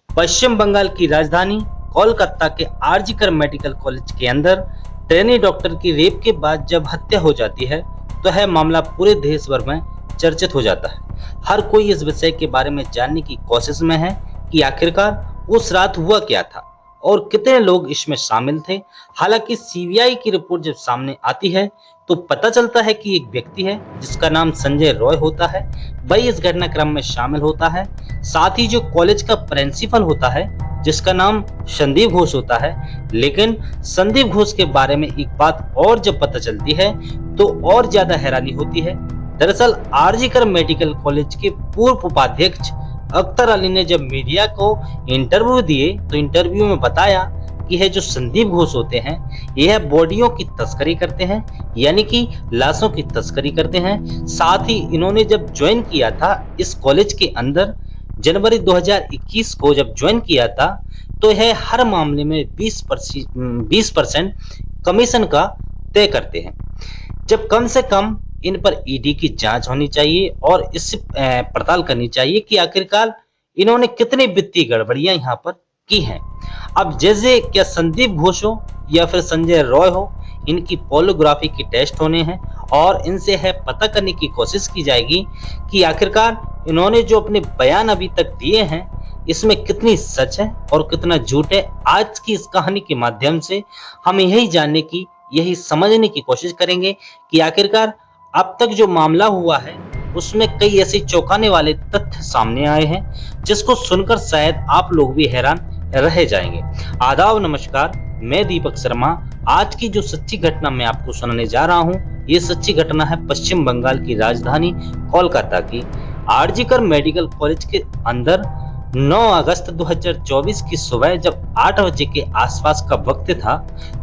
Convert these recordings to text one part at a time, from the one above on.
पश्चिम बंगाल की राजधानी कोलकाता के आरजीकर मेडिकल कॉलेज के अंदर ट्रेनी डॉक्टर की रेप के बाद जब हत्या हो जाती है तो यह मामला पूरे देश भर में चर्चित हो जाता है। हर कोई इस विषय के बारे में जानने की कोशिश में है कि आखिरकार उस रात हुआ क्या था और कितने लोग इसमें शामिल थे। हालांकि सीबीआई की रिपोर्ट जब सामने आती है तो पता चलता है कि एक व्यक्ति है जिसका नाम संजय रॉय होता है, वही इस घटनाक्रम में शामिल होता है। साथ ही जो कॉलेज का प्रिंसिपल होता है जिसका नाम संदीप घोष होता है। लेकिन संदीप घोष के बारे में एक बात और जब पता चलती है तो और ज्यादा हैरानी होती है। दरअसल आरजीकर मेडिकल कॉलेज के पूर्व उपाध्यक्ष अख्तर अली ने जब मीडिया को इंटरव्यू दिए तो इंटरव्यू में बताया कि है जो संदीप घोष होते हैं यह बॉडियों की तस्करी करते हैं, यानी कि लाशों की तस्करी करते हैं। साथ ही इन्होंने जब ज्वाइन किया था इस कॉलेज के अंदर जनवरी 2021 को जब ज्वाइन किया था तो यह हर मामले में 20% कमीशन का तय करते हैं। जब कम से कम इन पर ईडी की जांच होनी चाहिए और इससे पड़ताल करनी चाहिए कि आखिरकार इन्होंने कितनी वित्तीय गड़बड़ियां यहाँ पर की हैं। अब जैसे क्या संदीप घोष हो या फिर संजय रॉय हो, इनकी पॉलीग्राफी की टेस्ट होने हैं और इनसे है पता करने की कोशिश की जाएगी कि आखिरकार इन्होंने जो अपने बयान अभी तक दिए हैं इसमें कितनी सच है और कितना झूठ है। आज की इस कहानी के माध्यम से हम यही समझने की कोशिश करेंगे कि आखिरकार अब तक जो मामला हुआ है उसमें कई ऐसे चौंकाने वाले तथ्य सामने आए हैं जिसको सुनकर शायद आप लोग भी हैरान रह जाएंगे। आदाब, नमस्कार, मैं दीपक शर्मा। आज की जो सच्ची घटना मैं आपको सुनाने जा रहा हूँ ये सच्ची घटना है पश्चिम बंगाल की राजधानी कोलकाता की आरजीकर मेडिकल कॉलेज के अंदर 9 अगस्त 2024 की सुबह जब 8 बजे के आसपास का वक्त था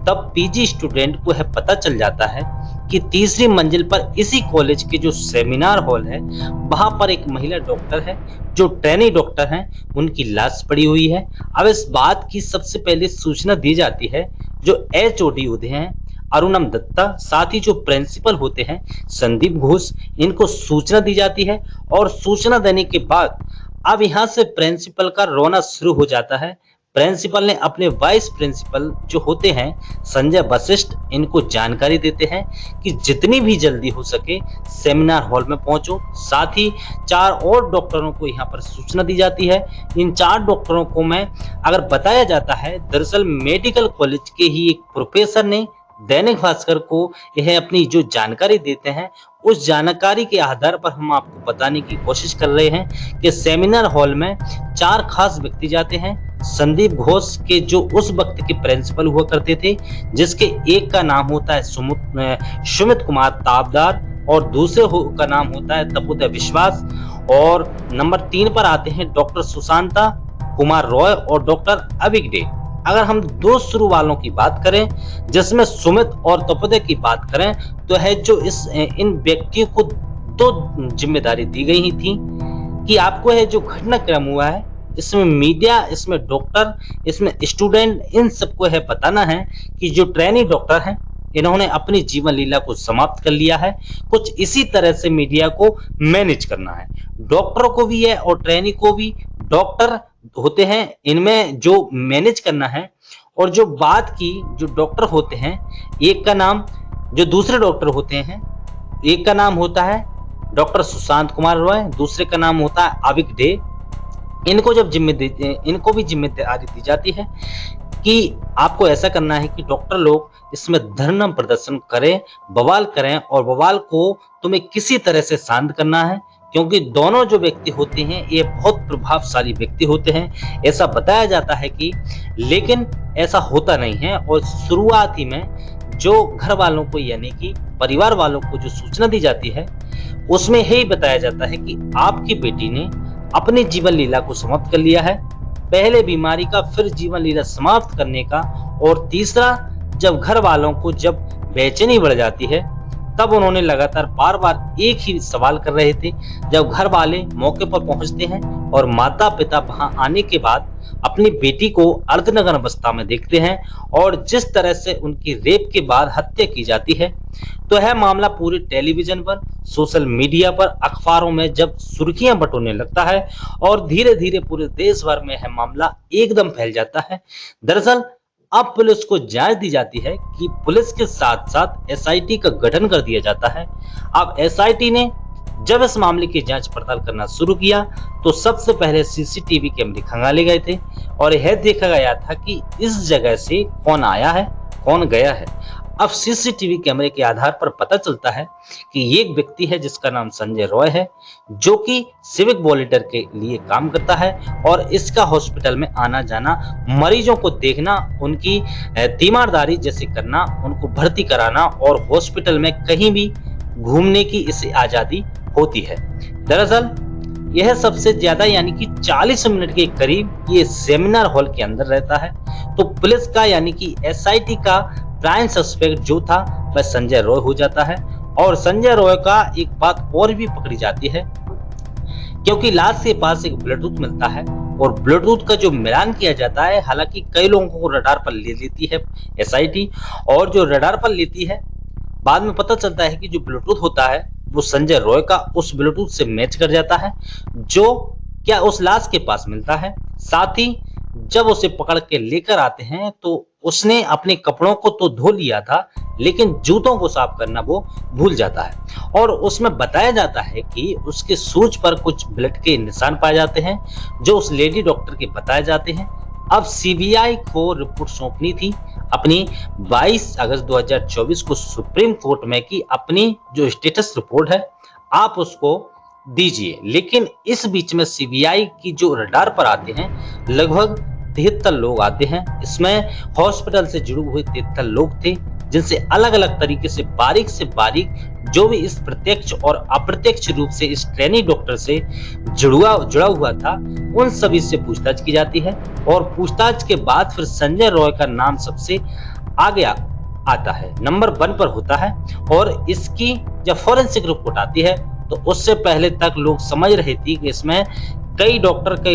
तब पीजी स्टूडेंट को है पता चल जाता है कि तीसरी मंजिल पर इसी कॉलेज के जो सेमिनार हॉल है वहां पर एक महिला डॉक्टर है जो ट्रेनी डॉक्टर हैं, उनकी लाश पड़ी हुई है। अब इस बात की सबसे पहले सूचना दी जाती है जो एचओडी होते हैं अरुणम दत्ता, साथ ही जो प्रिंसिपल होते हैं संदीप घोष, इनको सूचना दी जाती है। और सूचना देने के बाद अब यहाँ से प्रिंसिपल का रोना शुरू हो जाता है। प्रिंसिपल ने अपने वाइस प्रिंसिपल जो होते हैं संजय वशिष्ठ, इनको जानकारी देते हैं कि जितनी भी जल्दी हो सके सेमिनार हॉल में पहुंचो। साथ ही 4 और डॉक्टरों को यहाँ पर सूचना दी जाती है। इन 4 डॉक्टरों को मैं अगर बताया जाता है, दरअसल मेडिकल कॉलेज के ही एक प्रोफेसर ने दैनिक भास्कर को यह अपनी जो जानकारी देते हैं उस जानकारी के आधार पर हम आपको बताने की कोशिश कर रहे हैं कि सेमिनार हॉल में 4 खास व्यक्ति जाते हैं। संदीप घोष के जो उस वक्त के प्रिंसिपल हुआ करते थे, जिसके एक का नाम होता है सुमित कुमार ताबदार और दूसरे का नाम होता है तपोदय विश्वास, और नंबर 3 पर आते हैं डॉक्टर सुशांता कुमार रॉय और डॉक्टर अविगडे। अगर हम 2 शुरू वालों की बात करें जिसमें सुमित और तपोदय की बात करें तो है जो इन व्यक्तियों को 2 जिम्मेदारी दी गई थी कि आपको है जो घटनाक्रम हुआ है इसमें मीडिया, इसमें डॉक्टर, इसमें स्टूडेंट, इन सबको है बताना है कि जो ट्रेनी डॉक्टर हैं इन्होंने अपनी जीवन लीला को समाप्त कर लिया है। कुछ इसी तरह से मीडिया को मैनेज करना है। डॉक्टरों को भी है और ट्रेनी को भी, डॉक्टर होते हैं इनमें जो मैनेज करना है। और जो बात की जो डॉक्टर होते हैं, एक का नाम, जो दूसरे डॉक्टर होते हैं, एक का नाम होता है डॉक्टर सुशांत कुमार रॉय, दूसरे का नाम होता है अविक डे। इनको भी जिम्मेदारी दी जाती है कि आपको ऐसा करना है कि डॉक्टर लोग इसमें धरना प्रदर्शन करें, बवाल करें, और बवाल को तुम्हें किसी तरह से शांत करना है क्योंकि दोनों जो व्यक्ति होते हैं ये बहुत प्रभावशाली व्यक्ति होते हैं, ऐसा बताया जाता है कि, लेकिन ऐसा होता नहीं है। और शुरुआती में जो घर वालों को यानी कि परिवार वालों को जो सूचना दी जाती है उसमें यही बताया जाता है कि आपकी बेटी ने अपनी जीवन लीला को समाप्त कर लिया है, पहले बीमारी का, फिर जीवन लीला समाप्त करने का, और तीसरा जब घर वालों को जब बेचैनी बढ़ जाती है तब उन्होंने लगातार बार बार एक ही सवाल कर रहे थे। जब घर वाले मौके पर पहुंचते हैं और माता पिता वहां आने के बाद अपनी बेटी को अर्धनग्न अवस्था में देखते हैं और जिस तरह से उनकी रेप के बाद हत्या की जाती है, तो यह मामला पूरे टेलीविजन पर, सोशल मीडिया पर, अखबारों में जब सुर्खियां बटोरने लगता है और धीरे धीरे पूरे देश भर में यह मामला एकदम फैल जाता है। दरअसल अब पुलिस को जांच दी जाती है कि पुलिस के साथ साथ एसआईटी का गठन कर दिया जाता है। अब एसआईटी ने जब इस मामले की जांच पड़ताल करना शुरू किया तो सबसे पहले सीसीटीवी कैमरे खंगाले गए थे और यह देखा गया था कि इस जगह से कौन आया है, कौन गया है। अब सीसीटीवी कैमरे के आधार पर पता चलता है कि ये एक व्यक्ति है जिसका नाम संजय रॉय है, जो कि सिविक वॉलंटियर के लिए काम करता है और इसका हॉस्पिटल में आना जाना, मरीजों को देखना, उनकी तीमारदारी जैसे करना, उनको भर्ती कराना और हॉस्पिटल में कहीं भी घूमने की इसे आजादी होती है। दरअसल यह सबसे ज्यादा यानी कि 40 मिनट के करीब ये सेमिनार हॉल के अंदर रहता है। तो पुलिस का यानी कि एसआईटी का प्राइम सस्पेक्ट जो था वह संजय रॉय हो जाता है। और संजय रॉय का एक बात और भी पकड़ी जाती है, क्योंकि लाश के पास एक ब्लूटूथ मिलता है और ब्लूटूथ का जो मिलान किया जाता है, हालांकि कई लोगों को रडार पर ले लेती है एसआईटी, और जो रडार पर लेती है बाद में पता चलता है कि जो ब्लूटूथ होता है वो संजय रॉय का उस ब्लूटूथ से मैच कर जाता है जो क्या उस लाश के पास मिलता है। साथ ही जब उसे पकड़ के लेकर आते हैं तो उसने अपने कपड़ों को तो धो लिया था, लेकिन जूतों को साफ करना वो भूल जाता है। और उसमें बताया जाता है कि उसके सूज पर कुछ ब्लड के निशान पाए जाते हैं जो उस लेडी डॉक्टर के बताए जाते हैं। अब सीबीआई को रिपोर्ट सौंपनी थी अपनी 22 अगस्त 2024 को सुप्रीम कोर्ट में कि अपनी जो स्टेटस रिपोर्ट है आप उसको दीजिए, लेकिन इस बीच में सीबीआई की जो रडार पर आते हैं लगभग 73 लोग आते हैं। इसमें हॉस्पिटल से जुड़े हुए 73 लोग थे, जिनसे अलग अलग तरीके से बारीक जो भी इस प्रत्यक्ष और अप्रत्यक्ष रूप से इस ट्रेनी डॉक्टर से जुड़ा हुआ था, उन सभी से पूछताछ की जाती है। और पूछताछ के बाद फिर संजय रॉय का नाम सबसे आगे आता है, नंबर 1 पर होता है। और इसकी जब फॉरेंसिक रिपोर्ट आती है तो उससे पहले तक लोग समझ रहे थे कि इसमें कई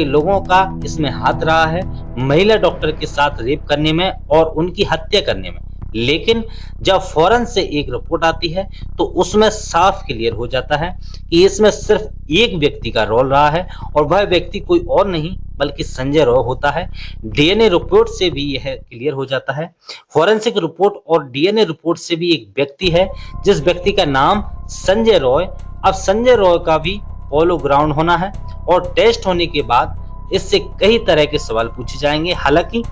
लोगों का इसमें हाथ रहा है, महिला डॉक्टर के साथ रेप करने में और उनकी हत्या करने में। लेकिन जब फौरन से एक रिपोर्ट आती है तो उसमें साफ क्लियर हो जाता है कि इसमें सिर्फ एक व्यक्ति का रोल रहा है और वह व्यक्ति कोई और नहीं बल्कि संजय रॉय होता है। डीएनए रिपोर्ट से भी यह क्लियर हो जाता है। फॉरेंसिक रिपोर्ट और डीएनए रिपोर्ट से भी एक व्यक्ति है जिस व्यक्ति का नाम संजय रॉय। अब संजय रॉय का भी पोलो ग्राउंड होना है और टेस्ट होने के बाद इससे कई तरह के सवाल पूछे जाएंगे। हालांकि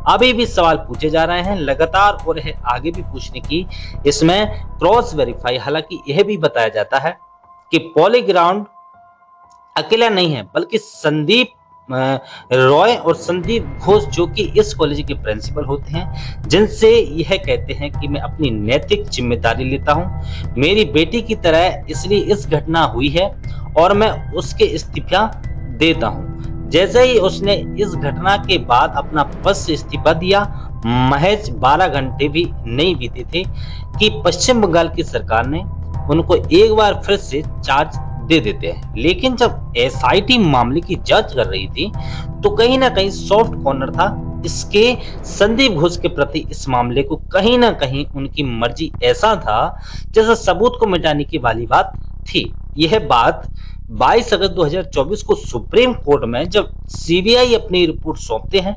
अभी भी सवाल पूछे जा रहे हैं लगातार और यह आगे भी पूछने की इसमें क्रॉस वेरीफाई। हालांकि यह भी बताया जाता है कि पॉलीग्राउंड अकेला नहीं है बल्कि संदीप रॉय और संदीप घोष जो कि इस कॉलेज के प्रिंसिपल होते हैं, जिनसे यह कहते हैं कि मैं अपनी नैतिक जिम्मेदारी लेता हूं, मेरी बेटी की तरह इसलिए इस घटना हुई है और मैं उसके इस्तीफा देता हूं। जैसे ही उसने इस घटना के बाद अपना पद से इस्तीफा दिया, महज 12 घंटे भी नहीं बीते थे कि पश्चिम बंगाल की सरकार ने उनको एक बार फिर से चार्ज दे देते हैं। लेकिन जब एसआईटी मामले की जांच कर रही थी तो कहीं ना कहीं सॉफ्ट कॉर्नर था इसके संदीप घोष के प्रति। इस मामले को कहीं ना कहीं उनकी मर्जी ऐसा था जैसे सबूत को मिटाने की वाली बात थी। यह बात 22 अगस्त 2024 को सुप्रीम कोर्ट में जब सीबीआई अपनी रिपोर्ट सौंपते हैं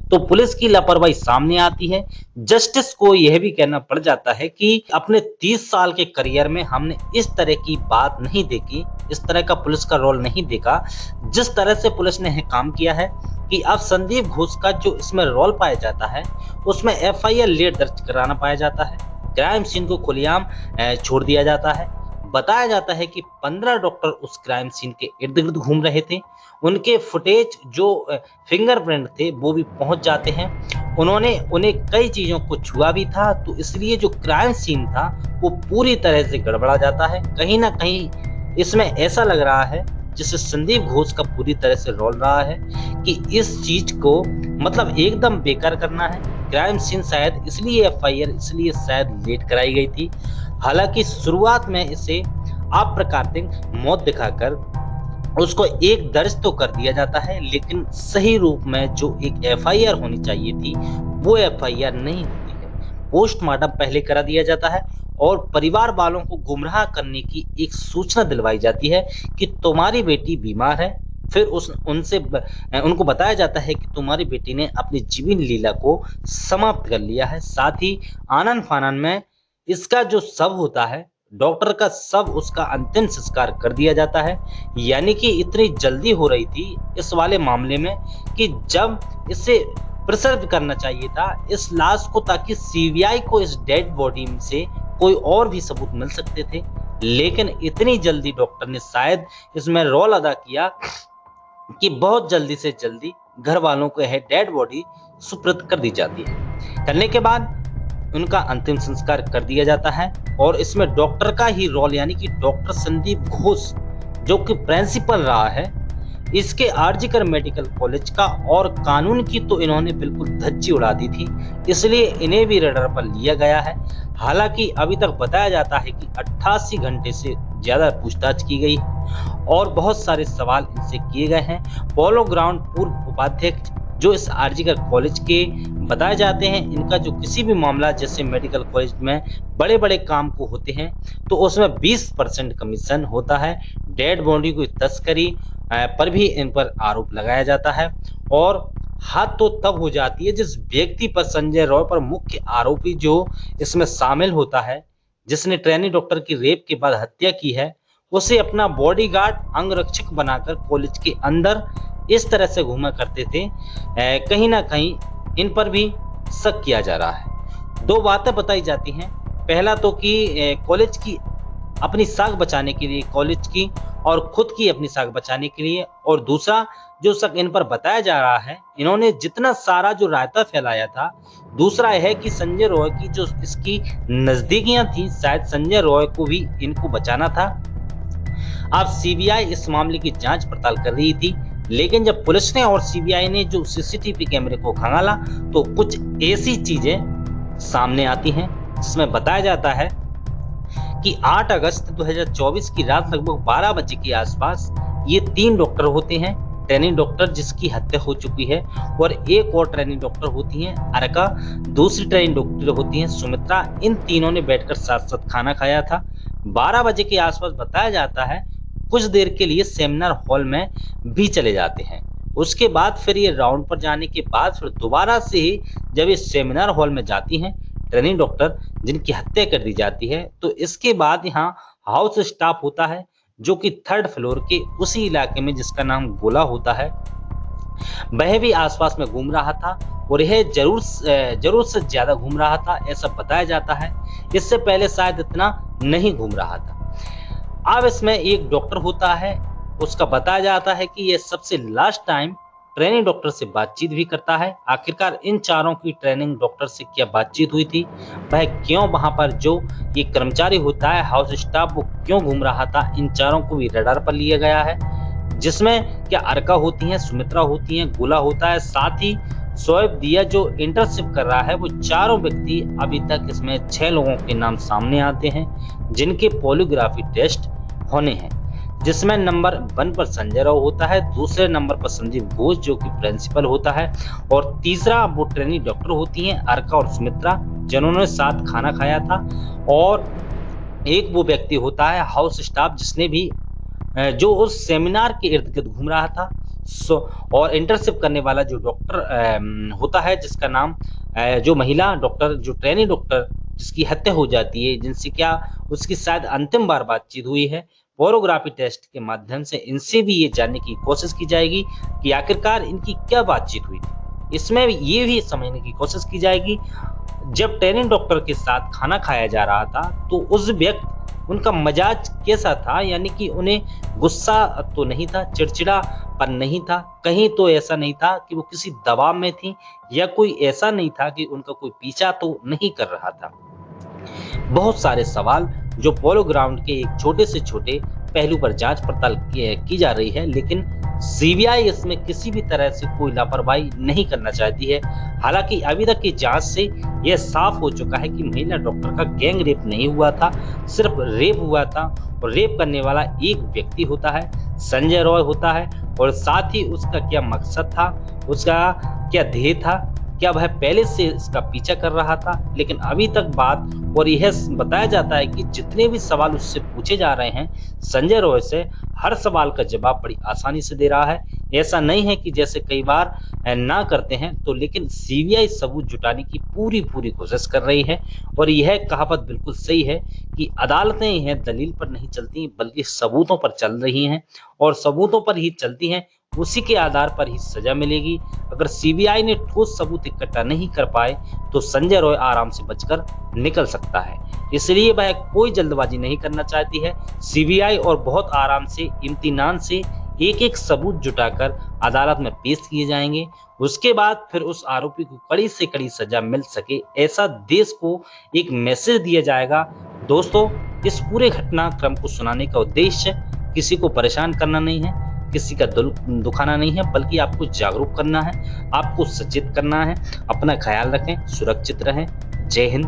तो पुलिस की लापरवाही सामने आती है। जस्टिस को यह भी कहना पड़ जाता है कि अपने 30 साल के करियर में हमने इस तरह की बात नहीं देखी, इस तरह का पुलिस का रोल नहीं देखा जिस तरह से पुलिस ने काम किया है कि अब संदीप घोष का जो इसमें रोल पाया जाता है उसमें एफआईआर लेट दर्ज कराना पाया जाता है। क्राइम सीन को खुलेआम छोड़ दिया जाता है। बताया जाता है कि 15 डॉक्टर उस क्राइम सीन के इर्द गिर्द घूम रहे थे। उनके फुटेज जो फिंगरप्रिंट थे वो भी पहुंच जाते हैं। उन्होंने उन्हें कई चीजों को छुआ भी था, तो इसलिए जो क्राइम सीन था वो पूरी तरह से गड़बड़ा जाता है। कहीं ना कहीं इसमें ऐसा लग रहा है जिससे संदीप घोष का पूरी तरह से रोल रहा है कि इस चीज को मतलब एकदम बेकार करना है। क्राइम सीन शायद इसलिए एफआईआर इसलिए शायद लेट कराई गई थी हालांकि शुरुआत में इसे अप्राकृतिक मौत दिखाकर उसको एक दर्ज तो कर दिया जाता है, लेकिन सही रूप में जो एक एफआईआर होनी चाहिए थी वो एफआईआर नहीं होती है। पोस्टमार्टम पहले करा दिया जाता है और परिवार वालों को गुमराह करने की एक सूचना दिलवाई जाती है कि तुम्हारी बेटी बीमार है। फिर उनको बताया जाता है कि तुम्हारी बेटी ने अपनी जीवन लीला को समाप्त कर लिया है। साथ ही आनन फानन में इसका जो शव होता है, डॉक्टर का शव, उसका अंतिम संस्कार कर दिया जाता है। यानी कि इतनी जल्दी हो रही थी इस वाले मामले में कि जब इसे प्रिजर्व करना चाहिए था इस लाश को, ताकि सीबीआई को इस डेड बॉडी से कोई और भी सबूत मिल सकते थे, लेकिन इतनी जल्दी डॉक्टर ने शायद इसमें रोल अदा किया कि बहुत जल्दी से जल्दी घर वालों को यह डेड बॉडी सुपुर्द कर दी जाती है। करने के बाद उनका अंतिम संस्कार कर दिया जाता है और इसमें डॉक्टर का ही रोल, यानी कि डॉक्टर संदीप घोष जो कि प्रिंसिपल रहा है इसके आरजीकर मेडिकल कॉलेज का, और कानून की तो इन्होंने बिल्कुल धज्जी उड़ा दी थी, इसलिए इन्हें भी रडार पर लिया गया है। हालांकि अभी तक बताया जाता है कि 88 घंटे से ज्यादा पूछताछ की गई और बहुत सारे सवाल इनसे किए गए हैं। पोलो ग्राउंड पूर्व उपाध्यक्ष जो इस आरजीकर कॉलेज के बताए जाते हैं, इनका जो किसी भी मामला जैसे मेडिकल कॉलेज में बड़े बड़े काम को होते हैं तो उसमें 20% कमीशन होता है। डेड बॉडी की तस्करी पर भी इन पर आरोप लगाया जाता है और हाथ तो तब हो जाती है जिस व्यक्ति पर, संजय रॉय पर मुख्य आरोपी जो इसमें शामिल होता है, जिसने ट्रेनी डॉक्टर की रेप के बाद हत्या की है, उसे अपना बॉडीगार्ड अंगरक्षक बनाकर कॉलेज के अंदर इस तरह से घूमा करते थे। कहीं ना कहीं इन पर भी शक किया जा रहा है। दो बातें बताई जाती हैं, पहला तो कि कॉलेज की अपनी साख बचाने के लिए, कॉलेज की और खुद की अपनी साख बचाने के लिए, और दूसरा जो शक इन पर बताया जा रहा है, इन्होंने जितना सारा जो रायता फैलाया था, दूसरा यह है कि संजय रॉय की जो इसकी नजदीकियां थी, शायद संजय रॉय को भी इनको बचाना था। अब सीबीआई इस मामले की जांच पड़ताल कर रही थी, लेकिन जब पुलिस ने और सीबीआई ने जो सीसीटीवी कैमरे को खंगाला तो कुछ ऐसी चीजें सामने आती हैं जिसमें बताया जाता है कि 8 अगस्त 2024 की रात लगभग 12 बजे के आसपास ये 3 डॉक्टर होते हैं। ट्रेनिंग डॉक्टर जिसकी हत्या हो चुकी है और एक और ट्रेनिंग डॉक्टर होती हैं अर्का, दूसरी ट्रेनिंग डॉक्टर होती हैं सुमित्रा। इन तीनों ने बैठकर साथ साथ खाना खाया था। 12 बजे के आसपास बताया जाता है कुछ देर के लिए सेमिनार हॉल में भी चले जाते हैं। उसके बाद फिर ये राउंड पर जाने के बाद फिर दोबारा से जब ये सेमिनार हॉल में जाती हैं ट्रेनिंग डॉक्टर जिनकी हत्या कर दी जाती है, तो इसके बाद यहाँ हाउस स्टाफ होता है जो कि 3rd फ्लोर के उसी इलाके में जिसका नाम गोला होता है, वह भी आसपास में घूम रहा था और यह जरूर से ज्यादा घूम रहा था, ऐसा बताया जाता है। इससे पहले शायद इतना नहीं घूम रहा था। अब इसमें एक डॉक्टर होता है, उसका बताया जाता है कि यह सबसे लास्ट टाइम ट्रेनिंग डॉक्टर से बातचीत भी करता है। आखिरकार इन चारों की ट्रेनिंग डॉक्टर से क्या बातचीत हुई थी, वह क्यों वहां पर जो ये कर्मचारी होता है हाउस स्टाफ वो क्यों घूम रहा था, इन चारों को भी रडार पर लिया गया है, जिसमें क्या अर्का होती है, सुमित्रा होती है, गोला होता है, साथ ही शोएब दिया जो इंटर्नशिप कर रहा है। वो चारों व्यक्ति अभी तक इसमें 6 लोगों के नाम सामने आते हैं जिनके पॉलीग्राफी टेस्ट होने हैं, जिसमें नंबर 1 पर संजय राव होता है, दूसरे नंबर पर संदीप घोष जो कि प्रिंसिपल होता है, और तीसरा वो ट्रेनी डॉक्टर होती हैं अर्का और सुमित्रा जिन्होंने साथ खाना खाया था, और एक वो व्यक्ति होता है हाउस स्टाफ जिसने भी जो उस सेमिनार के इर्द गिर्द घूम रहा था, और इंटर्नशिप करने वाला जो डॉक्टर होता है जिसका नाम जो महिला डॉक्टर जो ट्रेनी डॉक्टर जिसकी हत्या हो जाती है, जिनसे क्या उसकी शायद अंतिम बार बातचीत हुई है। पोरोग्राफी टेस्ट के माध्यम से इनसे भी ये जानने की कोशिश की जाएगी कि आखिरकार इनकी क्या बातचीत हुई थी। इसमें ये भी समझने की कोशिश की जाएगी जब ट्रेनिंग डॉक्टर के साथ खाना खाया जा रहा था तो उस व्यक्ति उनका मजाज कैसा था, यानी कि उन्हें गुस्सा तो नहीं था, चिड़चिड़ापन नहीं था, कहीं तो ऐसा नहीं था कि वो किसी दबाव में थी, या कोई ऐसा नहीं था कि उनका कोई पीछा तो नहीं कर रहा था। बहुत सारे सवाल जो पोलो ग्राउंड के एक छोटे से छोटे पहलू पर जांच पड़ताल की जा रही है, लेकिन सीबीआई इसमें किसी भी तरह से कोई लापरवाही नहीं करना चाहती है। हालांकि अभी तक की जांच से यह साफ हो चुका है कि महिला डॉक्टर का गैंग रेप नहीं हुआ था, सिर्फ रेप हुआ था। और रेप करने वाला एक व्यक्ति होता है, संजय रॉय होता है। और साथ ही उसका क्या मकसद था, उसका क्या ध्येय था, क्या वह पहले से इसका पीछा कर रहा था, लेकिन अभी तक बात और यह बताया जाता है कि जितने भी सवाल उससे पूछे जा रहे हैं संजय रॉय से, हर सवाल का जवाब बड़ी आसानी से दे रहा है। ऐसा नहीं है कि जैसे कई बार ना करते हैं तो, लेकिन सीबीआई सबूत जुटाने की पूरी कोशिश कर रही है। और यह कहावत बिल्कुल सही है कि अदालतें यह दलील पर नहीं चलती बल्कि सबूतों पर चल रही हैं, और सबूतों पर ही चलती हैं, उसी के आधार पर ही सजा मिलेगी। अगर सीबीआई ने ठोस सबूत इकट्ठा नहीं कर पाए तो संजय रॉय आराम से बचकर निकल सकता है। इसलिए वह कोई जल्दबाजी नहीं करना चाहती है। सीबीआई और बहुत आराम से, इम्तिनान से एक एक सबूत जुटाकर अदालत में पेश किए जाएंगे। उसके बाद फिर उस आरोपी को कड़ी से कड़ी सजा मिल सके, ऐसा देश को एक मैसेज दिया जाएगा। दोस्तों, इस पूरे घटनाक्रम को सुनाने का उद्देश्य किसी को परेशान करना नहीं है, किसी का दिल दुखाना नहीं है, बल्कि आपको जागरूक करना है, आपको सचेत करना है। अपना ख्याल रखें, सुरक्षित रहें। जय हिंद,